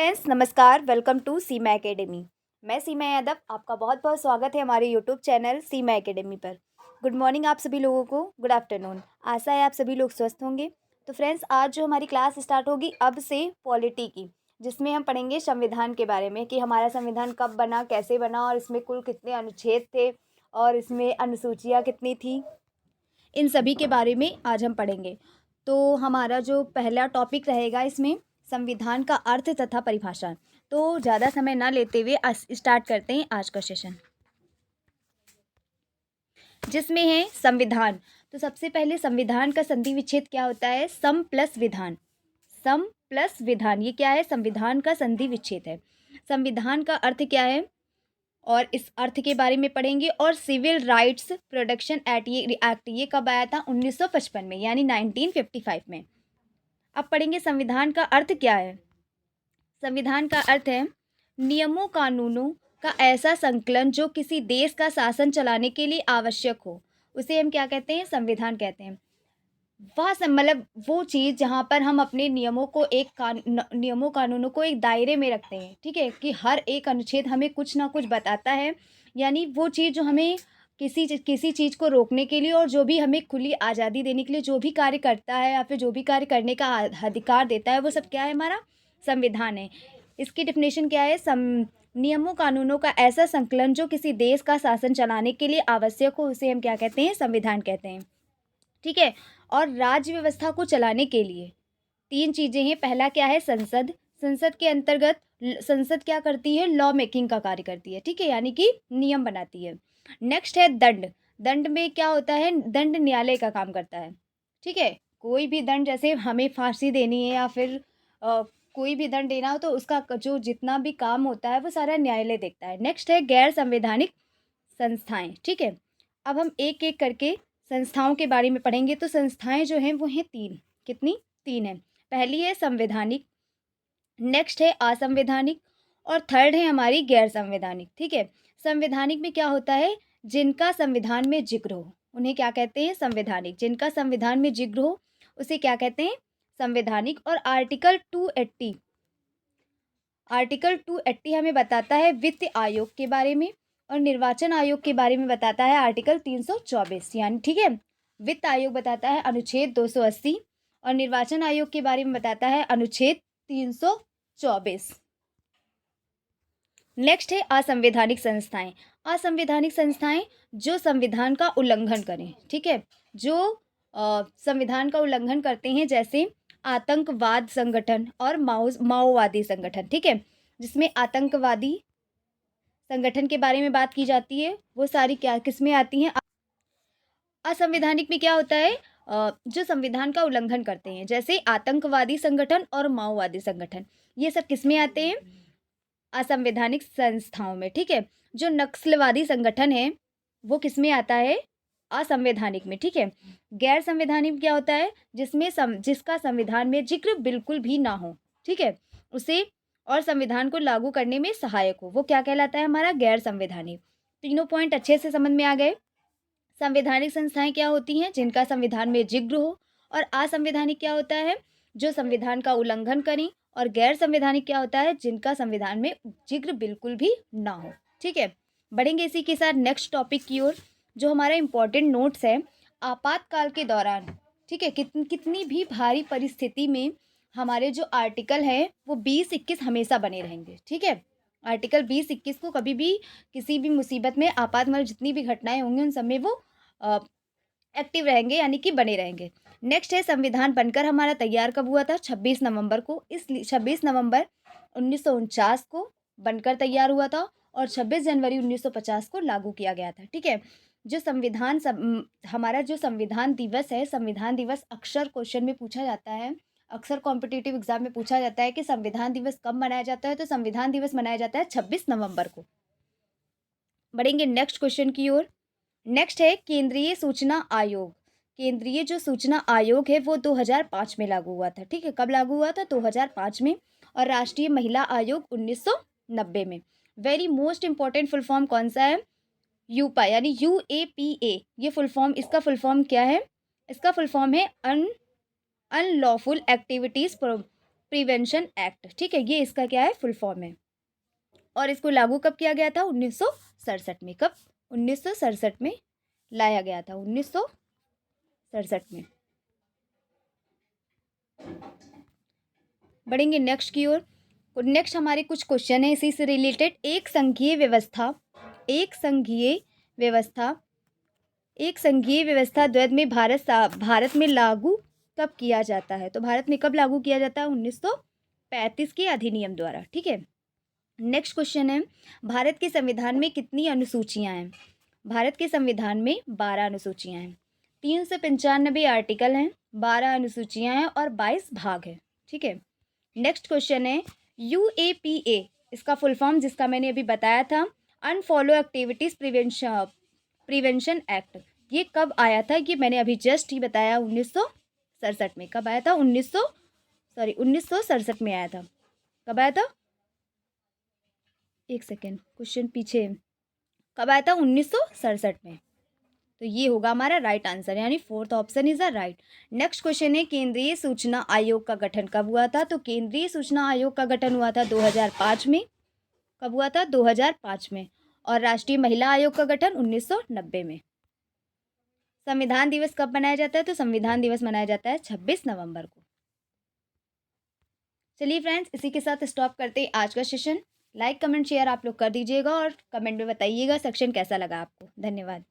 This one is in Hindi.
फ्रेंड्स नमस्कार, वेलकम टू सीमा एकेडमी। मैं सीमा यादव, आपका बहुत बहुत स्वागत है हमारे यूट्यूब चैनल सीमा एकेडमी पर। गुड मॉर्निंग आप सभी लोगों को, गुड आफ्टरनून। आशा है आप सभी लोग स्वस्थ होंगे। तो फ्रेंड्स आज जो हमारी क्लास स्टार्ट होगी अब से पॉलिटी की, जिसमें हम पढ़ेंगे संविधान के बारे में कि हमारा संविधान कब बना, कैसे बना और इसमें कुल कितने अनुच्छेद थे और इसमें अनुसूचियाँ कितनी थी, इन सभी के बारे में आज हम पढ़ेंगे। तो हमारा जो पहला टॉपिक रहेगा इसमें संविधान का अर्थ तथा परिभाषा। तो ज़्यादा समय ना लेते हुए स्टार्ट करते हैं आज का सेशन, जिसमें है संविधान। तो सबसे पहले संविधान का संधि विच्छेद क्या होता है? सम प्लस विधान। सम प्लस विधान, ये क्या है? संविधान का संधि विच्छेद है। संविधान का अर्थ क्या है और इस अर्थ के बारे में पढ़ेंगे। और सिविल राइट्स प्रोटेक्शन एक्ट ये कब आया था? 1955 में, यानी 1955 में। अब पढ़ेंगे संविधान का अर्थ क्या है। संविधान का अर्थ है नियमों कानूनों का ऐसा संकलन जो किसी देश का शासन चलाने के लिए आवश्यक हो, उसे हम क्या कहते हैं? संविधान कहते हैं। वह मतलब वो चीज़ जहाँ पर हम अपने नियमों को नियमों कानूनों को एक दायरे में रखते हैं, ठीक है, कि हर एक अनुच्छेद हमें कुछ ना कुछ बताता है। यानी वो चीज़ जो हमें किसी चीज़ को रोकने के लिए और जो भी हमें खुली आज़ादी देने के लिए जो भी कार्य करता है या फिर जो भी कार्य करने का अधिकार देता है, वो सब क्या है? हमारा संविधान है। इसकी डेफिनेशन क्या है? नियमों कानूनों का ऐसा संकलन जो किसी देश का शासन चलाने के लिए आवश्यक हो, उसे हम क्या कहते हैं? संविधान कहते हैं, ठीक है। और राज्य व्यवस्था को चलाने के लिए तीन चीज़ें हैं। पहला क्या है? संसद। संसद के अंतर्गत संसद क्या करती है? लॉ मेकिंग का कार्य करती है, ठीक है, यानी कि नियम बनाती है। नेक्स्ट है दंड। दंड में क्या होता है? दंड न्यायालय का काम करता है, ठीक है। कोई भी दंड, जैसे हमें फांसी देनी है या फिर कोई भी दंड देना हो, तो उसका जो जितना भी काम होता है वो सारा न्यायालय देखता है। नेक्स्ट है गैर संवैधानिक संस्थाएं, ठीक है। अब हम एक एक करके संस्थाओं के बारे में पढ़ेंगे। तो संस्थाएं जो हैं वो हैं तीन। कितनी? तीन है। पहली है संवैधानिक, नेक्स्ट है असंवैधानिक और थर्ड है हमारी गैर संवैधानिक, ठीक है। संवैधानिक में क्या होता है? जिनका संविधान में जिक्र हो, उन्हें क्या कहते हैं? संवैधानिक। जिनका संविधान में जिक्र हो उसे क्या कहते हैं? संवैधानिक। और आर्टिकल 280 हमें बताता है वित्त आयोग के बारे में और निर्वाचन आयोग के बारे में बताता है आर्टिकल 324, यानी ठीक है। वित्त आयोग बताता है अनुच्छेद 280 और निर्वाचन आयोग के बारे में बताता है अनुच्छेद 324। नेक्स्ट है असंवैधानिक संस्थाएं। असंवैधानिक संस्थाएं जो संविधान का उल्लंघन करें, ठीक है, जो संविधान का उल्लंघन करते हैं, जैसे आतंकवाद संगठन और माओवादी संगठन, ठीक है। जिसमें आतंकवादी संगठन के बारे में बात की जाती है, वो सारी क्या किसमें आती हैं? असंवैधानिक में क्या होता है? जो संविधान का उल्लंघन करते हैं, जैसे आतंकवादी संगठन और माओवादी संगठन, ये सब किसमें आते हैं? असंवैधानिक संस्थाओं में, ठीक है। जो नक्सलवादी संगठन है वो किसमें आता है? असंवैधानिक में, ठीक है। गैर संवैधानिक क्या होता है? जिसका संविधान में जिक्र बिल्कुल भी ना हो, ठीक है, उसे और संविधान को लागू करने में सहायक हो, वो क्या कहलाता है? हमारा गैर संवैधानिक। तीनों पॉइंट अच्छे से समझ में आ गए। संवैधानिक संस्थाएं क्या होती हैं? जिनका संविधान में जिक्र हो। और असंवैधानिक क्या होता है? जो संविधान का उल्लंघन करें। और गैर संवैधानिक क्या होता है? जिनका संविधान में जिक्र बिल्कुल भी ना हो, ठीक है। बढ़ेंगे इसी के साथ नेक्स्ट टॉपिक की ओर, जो हमारा इंपॉर्टेंट नोट्स है। आपातकाल के दौरान, ठीक है, कितनी भी भारी परिस्थिति में हमारे जो आर्टिकल है वो 20-21 हमेशा बने रहेंगे, ठीक है। आर्टिकल 20-21 को कभी भी किसी भी मुसीबत में मतलब जितनी भी घटनाएं होंगी उन सब में वो एक्टिव रहेंगे, यानी कि बने रहेंगे। नेक्स्ट है संविधान बनकर हमारा तैयार कब हुआ था? 26 नवंबर को। इस 26 नवंबर 1949 को बनकर तैयार हुआ था और 26 जनवरी 1950 को लागू किया गया था, ठीक है। जो हमारा जो संविधान दिवस है, संविधान दिवस अक्सर क्वेश्चन में पूछा जाता है, अक्सर कॉम्पिटिटिव एग्जाम में पूछा जाता है कि संविधान दिवस कब मनाया जाता है। तो संविधान दिवस मनाया जाता है 26 नवंबर को। बढ़ेंगे नेक्स्ट क्वेश्चन की ओर। नेक्स्ट है केंद्रीय सूचना आयोग। केंद्रीय जो सूचना आयोग है वो 2005 में लागू हुआ था, ठीक है। कब लागू हुआ था? 2005 में। और राष्ट्रीय महिला आयोग 1990 में। Very most important full form कौन सा है? यूपा, यानी UAPA। ये फुल फॉर्म, इसका फुल फॉर्म क्या है? इसका फुल फॉर्म है अनलॉफुल एक्टिविटीज प्रिवेंशन एक्ट, ठीक है, ये इसका क्या है, फुल फॉर्म है। और इसको लागू कब किया गया था, 1967 में। कब, 1967 में लाया गया था, 1967 में। बढ़ेंगे नेक्स्ट की ओर। नेक्स्ट हमारे कुछ क्वेश्चन है इसी से रिलेटेड। एक संघीय व्यवस्था, एक संघीय व्यवस्था, एक संघीय व्यवस्था द्वैध में भारत में लागू कब किया जाता है? तो भारत में कब लागू किया जाता है? 1935 के अधिनियम द्वारा, ठीक है। नेक्स्ट क्वेश्चन है, भारत के संविधान में कितनी अनुसूचियां हैं? भारत के संविधान में 12 अनुसूचियां हैं। 395 आर्टिकल हैं, 12 अनुसूचियां हैं और 22 भाग हैं, ठीक है। नेक्स्ट क्वेश्चन है, UAPA, इसका फुल फॉर्म जिसका मैंने अभी बताया था, अनफॉलो एक्टिविटीज प्रिवेंशन एक्ट, ये कब आया था? ये मैंने अभी जस्ट ही बताया, 1967 में। कब आया था? 1967 में आया था। कब आया था? एक सेकेंड, क्वेश्चन पीछे है। कब आया था? 1967 में। तो ये होगा हमारा राइट आंसर, यानी fourth option is the right. Next question है, केंद्रीय सूचना आयोग का गठन कब हुआ था? तो केंद्रीय सूचना आयोग का गठन हुआ था 2005 में। कब हुआ था? 2005 में। और राष्ट्रीय महिला आयोग का गठन 1990 में। संविधान दिवस कब मनाया जाता है? तो संविधान दिवस मनाया जाता है 26 नवंबर को। चलिए फ्रेंड्स, इसी के साथ स्टॉप करते हैं आज का सेशन। लाइक कमेंट शेयर आप लोग कर दीजिएगा और कमेंट में बताइएगा सेक्शन कैसा लगा आपको। धन्यवाद।